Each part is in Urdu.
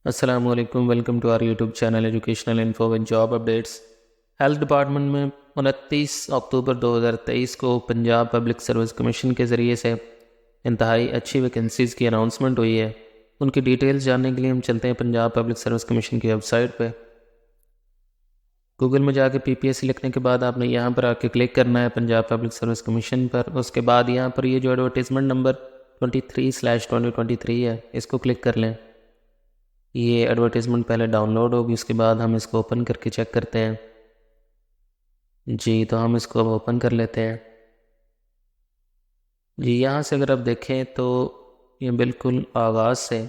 السلام علیکم، welcome to our YouTube channel educational info with job updates. Health department میں 29 اکتوبر 2023 کو پنجاب پبلک سروس کمیشن کے ذریعے سے انتہائی اچھی ویکنسیز کی اناؤنسمنٹ ہوئی ہے۔ ان کی ڈیٹیلز جاننے کے لیے ہم چلتے ہیں پنجاب پبلک سروس کمیشن کی ویب سائٹ پہ۔ گوگل میں جا کے PPSC لکھنے کے بعد آپ نے یہاں پر آ کے کلک کرنا ہے پنجاب پبلک سروس کمیشن پر۔ اس کے بعد یہاں پر یہ جو ایڈورٹیزمنٹ نمبر 23/2023 ہے، اس کو کلک کر لیں۔ یہ ایڈورٹیزمنٹ پہلے ڈاؤن لوڈ ہوگی، اس کے بعد ہم اس کو اوپن کر کے چیک کرتے ہیں۔ تو ہم اس کو اب اوپن کر لیتے ہیں۔ یہاں سے اگر آپ دیکھیں تو یہ بالکل آغاز سے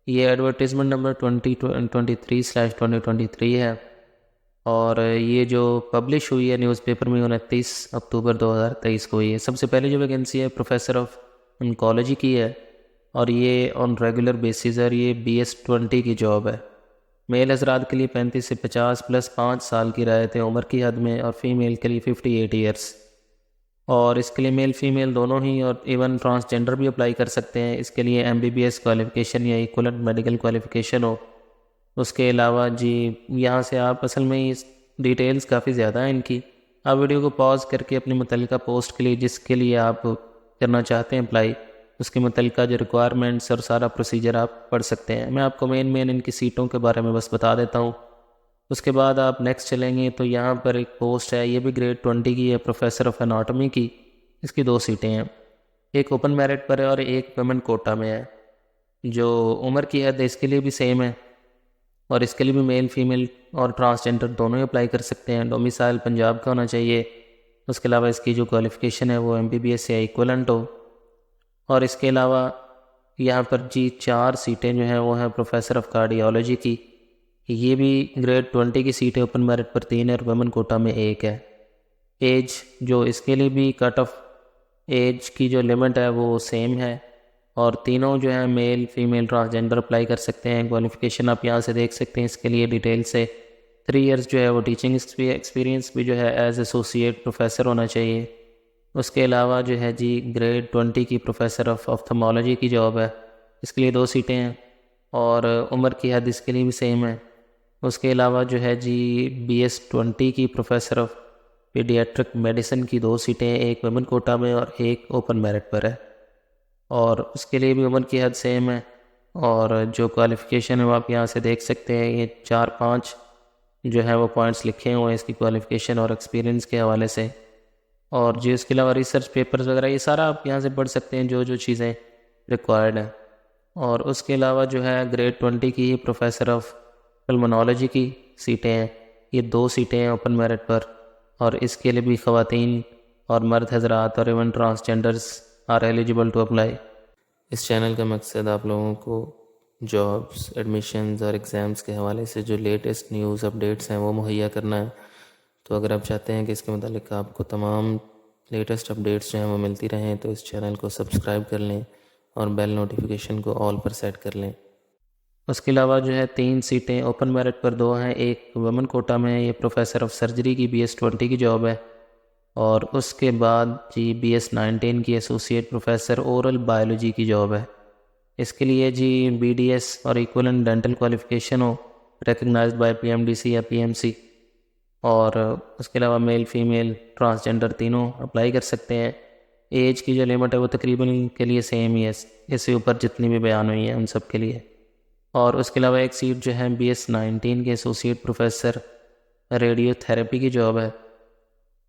یہ ایڈورٹیزمنٹ نمبر 2023/2023 ہے، اور یہ جو پبلش ہوئی ہے نیوز پیپر میں 29 اکتوبر 2023 کو ہوئی ہے۔ سب سے پہلے جو ویکنسی ہے پروفیسر آف انکالوجی کی ہے، اور یہ آن ریگولر بیسز ہے، اور یہ BS20 کی جاب ہے۔ میل حضرات کے لیے 35 سے 50 پلس 5 سال کی رعایت عمر کی حد میں، اور فیمیل کے لیے 58 ایئرس، اور اس کے لیے میل فیمیل دونوں ہی، اور ایون ٹرانسجنڈر بھی اپلائی کر سکتے ہیں۔ اس کے لیے MBBS کوالیفیکیشن یا ایکولنٹ میڈیکل کوالیفیکیشن ہو۔ اس کے علاوہ یہاں سے آپ اصل میں اس ڈیٹیلز کافی زیادہ ہیں ان کی۔ آپ ویڈیو کو پاز کر کے اپنی متعلقہ پوسٹ کے لیے جس کے لیے آپ کرنا چاہتے ہیں اپلائی، اس کے متعلقہ جو ریکوائرمنٹس اور سارا پروسیجر آپ پڑھ سکتے ہیں۔ میں آپ کو مین ان کی سیٹوں کے بارے میں بس بتا دیتا ہوں۔ اس کے بعد آپ نیکسٹ چلیں گے تو یہاں پر ایک پوسٹ ہے، یہ بھی گریڈ 20 کی ہے، پروفیسر آف اناٹمی کی۔ اس کی 2 سیٹیں ہیں، ایک اوپن میرٹ پر ہے اور ایک ویمن کوٹا میں ہے۔ جو عمر کی حد ہے اس کے لیے بھی سیم ہے، اور اس کے لیے بھی میل فیمیل اور ٹرانسجنڈر دونوں ہی اپلائی کر سکتے ہیں۔ ڈومیسائل پنجاب کا ہونا چاہیے۔ اس کے علاوہ اس کی جو کوالیفیکیشن ہے وہ MBBS یا ایکولنٹ ہو۔ اور اس کے علاوہ یہاں پر 4 سیٹیں جو ہیں وہ ہیں پروفیسر آف کارڈیالوجی کی۔ یہ بھی گریڈ 20 کی سیٹ ہے، اوپن میرٹ پر 3 ہے اور ویمن کوٹا میں 1 ہے۔ ایج جو اس کے لیے بھی کٹ آف ایج کی جو لمٹ ہے وہ سیم ہے، اور تینوں جو ہیں میل فیمیل ٹرانسجنڈر اپلائی کر سکتے ہیں۔ کوالیفیکیشن آپ یہاں سے دیکھ سکتے ہیں، اس کے لیے ڈیٹیل سے 3 ایئرس جو ہے وہ ٹیچنگ ایکسپیرینس بھی جو ہے ایز ایسوسیٹ پروفیسر ہونا چاہیے۔ اس کے علاوہ جو ہے گریڈ 20 کی پروفیسر آف آپتھالمولوجی کی جاب ہے، اس کے لیے 2 سیٹیں ہیں، اور عمر کی حد اس کے لیے بھی سیم ہے۔ اس کے علاوہ جو ہے BS20 کی پروفیسر آف پیڈیاٹرک میڈیسن کی 2 سیٹیں ہیں، ایک ویمن کوٹا میں اور ایک اوپن میرٹ پر ہے، اور اس کے لیے بھی عمر کی حد سیم ہے۔ اور جو کوالیفیکیشن ہے وہ آپ یہاں سے دیکھ سکتے ہیں، یہ 4-5 جو ہے وہ پوائنٹس لکھے ہوئے ہیں اس کی کوالیفیکیشن اور ایکسپیرینس کے حوالے سے۔ اور اس کے علاوہ ریسرچ پیپرز وغیرہ یہ سارا آپ یہاں سے پڑھ سکتے ہیں جو چیزیں ریکوائرڈ ہیں۔ اور اس کے علاوہ جو ہے گریڈ 20 کی پروفیسر آف پلمونالوجی کی سیٹیں ہیں، یہ 2 سیٹیں ہیں اوپن میرٹ پر، اور اس کے لیے بھی خواتین اور مرد حضرات اور even transgenders are eligible to apply. اس چینل کا مقصد آپ لوگوں کو جابس، ایڈمیشنز اور ایگزامز کے حوالے سے جو لیٹسٹ نیوز اپڈیٹس ہیں وہ مہیا کرنا ہے۔ تو اگر آپ چاہتے ہیں کہ اس کے متعلق آپ کو تمام لیٹسٹ اپڈیٹس جو ہیں وہ ملتی رہیں تو اس چینل کو سبسکرائب کر لیں اور بیل نوٹیفیکیشن کو آل پر سیٹ کر لیں۔ اس کے علاوہ جو ہے 3 سیٹیں اوپن میرٹ پر 2 ہیں، ایک ویمن کوٹا میں ہے، یہ پروفیسر آف سرجری کی BS20 کی جاب ہے، اور اس کے بعد BS19 کی ایسوسیٹ پروفیسر اورل بایولوجی کی جاب ہے۔ اس کے لیے BDS اور ایکولنٹ ڈینٹل کوالیفیکیشن ہو، ریکگنائزڈ بائی PMDC یا PMC، اور اس کے علاوہ میل فیمیل ٹرانسجنڈر تینوں اپلائی کر سکتے ہیں۔ ایج کی جو لمٹ ہے وہ تقریباً کے لیے سیم ہی ہے، اس سے اوپر جتنی بھی بیان ہوئی ہیں ان سب کے لیے۔ اور اس کے علاوہ ایک سیٹ جو ہے BS19 کے ایسوسیٹ پروفیسر ریڈیو تھیراپی کی جاب ہے۔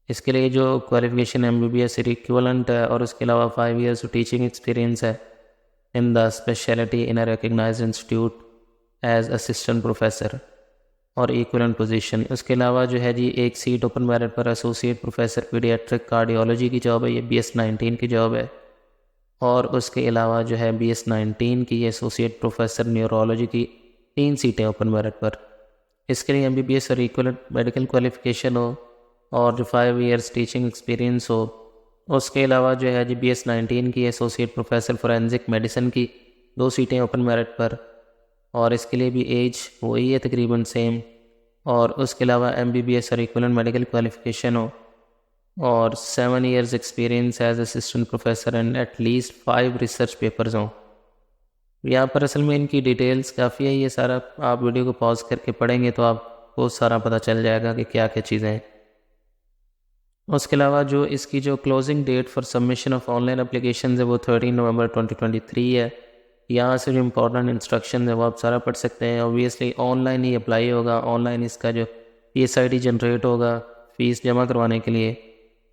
اس کے لیے جو کوالیفیکیشن MBBS ایکویولنٹ ہے، اور اس کے علاوہ 5 ایئرس ٹیچنگ ایکسپیرینس ہے in the specialty in a recognized institute as assistant professor اور ایکویولنٹ پوزیشن۔ اس کے علاوہ جو ہے ایک سیٹ اوپن میرٹ پر ایسوسیٹ پروفیسر پیڈیاٹرک کارڈیالوجی کی جاب ہے، یہ BS19 کی جاب ہے۔ اور اس کے علاوہ جو ہے BS19 کی ایسوسیٹ پروفیسر نیورولوجی کی 3 سیٹیں اوپن میرٹ پر۔ اس کے لیے MBBS اور ایکویولنٹ میڈیکل کوالیفیکیشن ہو، اور جو 5 ایئرس ٹیچنگ ایکسپیرینس ہو۔ اس کے علاوہ جو ہے BS19 کی ایسوسیٹ پروفیسر فورینزک میڈیسن کی 2 سیٹیں اوپن میرٹ پر، اور اس کے لیے بھی ایج وہی ہے تقریباً سیم۔ اور اس کے علاوہ MBBS اور ایکویولنٹ میڈیکل کوالیفیکیشن ہو، اور 7 years experience as assistant professor and at least 5 research papers ہوں۔ یہاں پر اصل میں ان کی ڈیٹیلز کافی ہے، یہ سارا آپ ویڈیو کو پاز کر کے پڑھیں گے تو آپ کو سارا پتہ چل جائے گا کہ کیا کیا چیزیں ہیں۔ اس کے علاوہ جو اس کی جو closing date for submission of online applications ہے وہ 13 نومبر 2023 ہے۔ یہاں سے جو امپورٹنٹ انسٹرکشن ہے وہ آپ سارا پڑھ سکتے ہیں۔ Obviously on line he apply ہوگا، آن لائن اس کا جو PSID جنریٹ ہوگا فیس جمع کروانے کے لیے،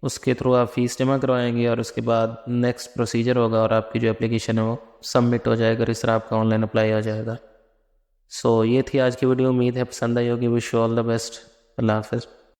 اس کے تھرو آپ فیس جمع کروائیں گے اور اس کے بعد نیکسٹ پروسیجر ہوگا اور آپ کی جو اپلیکیشن ہے وہ سبمٹ ہو جائے گا اور اس طرح آپ کا آن لائن اپلائی ہو جائے گا۔ سو یہ تھی آج کی ویڈیو، امید ہے پسند آئی ہوگی۔ Wish you all the best, اللہ حافظ۔